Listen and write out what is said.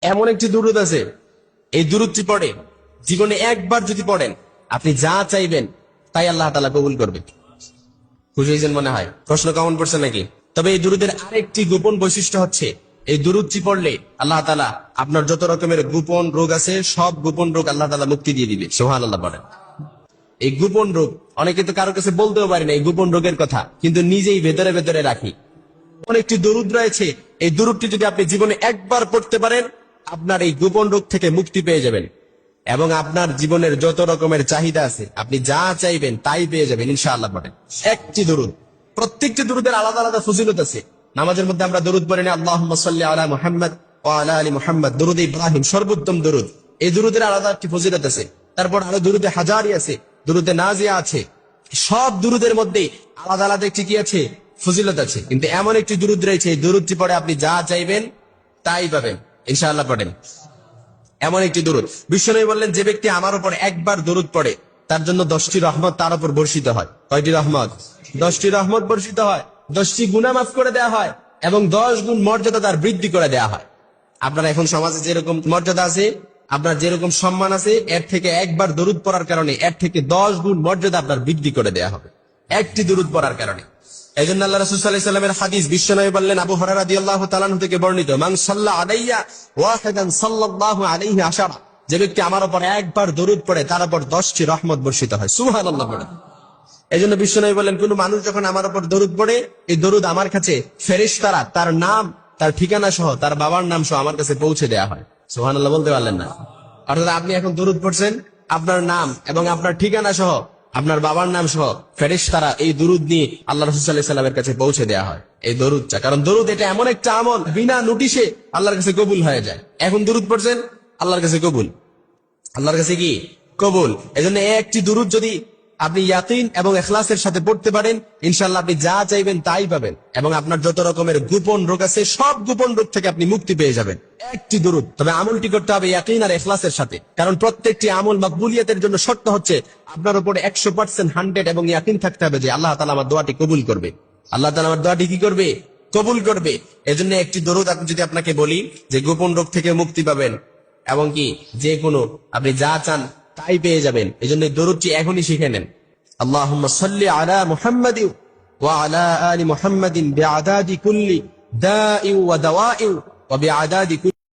এমন একটি দুরূদ আছে, এই দুরূদটি পড়ে জীবনে একবার যদি পড়েন, আপনি যা চাইবেন তাই আল্লাহ তাআলা কবুল করবে। খুশি হয়েছেন মনে হয়? প্রশ্ন কেমন পড়ছে নাকি? তবে এই দুরূদের আরেকটি গোপন বৈশিষ্ট্য হচ্ছে, এই দুরূদটি পড়লে আল্লাহ তাআলা আপনার যত রকমের গোপন রোগ আছে সব গোপন রোগ আল্লাহ তাআলা মুক্তি দিয়ে দিবে। সুবহানাল্লাহ বলেন। এই গোপন রোগ অনেকে তো কারো কাছে বলতেও পারে না এই গোপন রোগের কথা, কিন্তু নিজেই ভেতরে ভেতরে রাখি। অনেকটি দরুদ রয়েছে, এই দরুদটি যদি আপনি জীবনে একবার পড়তে পারেন, আপনার এই গোপন রোগ থেকে মুক্তি পেয়ে যাবেন এবং আপনার জীবনের যত রকমের চাহিদা আছে আপনি যা চাইবেন তাই পেয়ে যাবেন ইনশাআল্লাহ। পড়েন একটি দরুদ, প্রত্যেকটি দরুদের আলাদা আলাদা ফজিলত আছে। নামাজের মধ্যে আমরা দরুদ পড়ি না, আল্লাহুম্মা সাল্লি আলা মুহাম্মাদ ওয়া আলা আলি মুহাম্মাদ, দরুদ ইব্রাহিম সর্বোত্তম দরুদ। এই দরুদের আলাদা একটি ফজিলত আছে। তারপর আরো দরুদে হাজারি আছে, দরুদে নাজিয়া আছে। সব দরুদের মধ্যে আলাদা আলাদা একটি কি আছে? ফজিলত আছে। কিন্তু এমন একটি দরুদ রয়েছে, এই দরুদটি পড়ে আপনি যা চাইবেন তাই পাবেন ইনশাআল্লাহ। পড়েন এমন একটি দরুদ। বিশ্বনবী বললেন, যে ব্যক্তি আমার উপর একবার দরুদ পড়ে তার জন্য 10টি রহমত তার উপর বর্ষিত হয়। কয়টি রহমত? 10টি রহমত বর্ষিত হয়, 10টি গুনাহ মাফ করে দেওয়া হয় এবং 10 গুণ মর্যাদা তার বৃদ্ধি করে দেওয়া হয়। আপনার এখন সমাজে যেরকম মর্যাদা আছে, আপনার যেরকম সম্মান আছে, এর থেকে একবার দরুদ পড়ার কারণে এর থেকে 10 গুণ মর্যাদা আপনার বৃদ্ধি করে দেওয়া হবে একটি দরুদ পড়ার কারণে। এজন্য আল্লাহ রাসূল সাল্লাল্লাহু আলাইহি ওয়াসাল্লামের হাদিস, বিশ্বনবী বললেন, আবু হুরায়রা রাদিয়াল্লাহু তাআলা আনহু থেকে বর্ণিত, মান সাল্লা আলাইয়া ওয়াহিদান সাল্লাল্লাহু আলাইহি আশারা, যে ব্যক্তি আমার উপর একবার দরুদ পড়ে তার উপর 10টি রহমত বর্ষিত হয়। সুবহানাল্লাহ বলেন। এজন্য বিশ্বনবী বললেন, কোন মানুষ যখন আমার উপর দরুদ পড়ে, এই দরুদ আমার কাছে ফেরেশতারা তার নাম, তার ঠিকানা সহ, তার বাবার নাম সহ আমার কাছে পৌঁছে দেয়া হয়। সুবহানাল্লাহ বলতে পারলেন না? অর্থাৎ আপনি এখন দরুদ পড়ছেন, আপনার নাম এবং আপনার ঠিকানা সহ, আপনার বাবার নাম সহ ফেরেশতারা এই দরুদ নিয়ে আল্লাহ রাসূল সাল্লাল্লাহু আলাইহি ওয়াসাল্লামের কাছে পৌঁছে দেয়া হয় এই দরুদটা। কারণ দরুদ এটা এমন একটা আমল, বিনা নোটিশে আল্লাহর কাছে কবুল হয়ে যায়। এখন দরুদ পড়ছেন, আল্লাহর কাছে কবুল, আল্লাহর কাছে কি কবুল। এজন্য একটি দরুদ যদি আপনি ইয়াকিন এবং ইখলাসের সাথে পড়তে পারেন, ইনশাআল্লাহ আপনি যা চাইবেন তাই পাবেন এবং আপনার যত রকমের গোপন রোগ আছে সব গোপন রোগ থেকে আপনি মুক্তি পেয়ে যাবেন। একটি দরুদ। তবে আমলটি করতে হবে ইয়াকিন আর ইখলাসের সাথে, কারণ প্রত্যেকটি আমল মাকবুলিয়াতের জন্য শর্ত হচ্ছে আপনার উপরে 100% 100 এবং ইয়াকিন থাকতে হবে যে আল্লাহ তাআলা আমার দোয়াটি কবুল করবে। আল্লাহ তাআলা আমার দোয়াটি কি করবে? কবুল করবে। এজন্য একটি দরুদ আমি যদি আপনাকে বলি যে গোপন রোগ থেকে মুক্তি পাবেন এবং কি যে কোনো আপনি যা চান তাই পেয়ে যাবেন, এজন্য এই দরুদটি এখনই শিখে নেন। আল্লাহুম্মা সাল্লি আলা মুহাম্মাদিন ওয়া আলা আলি মুহাম্মাদিন বিআদাদি কুল্লি দাই ওয়া দাওয়াই ওয়া বিআদাদি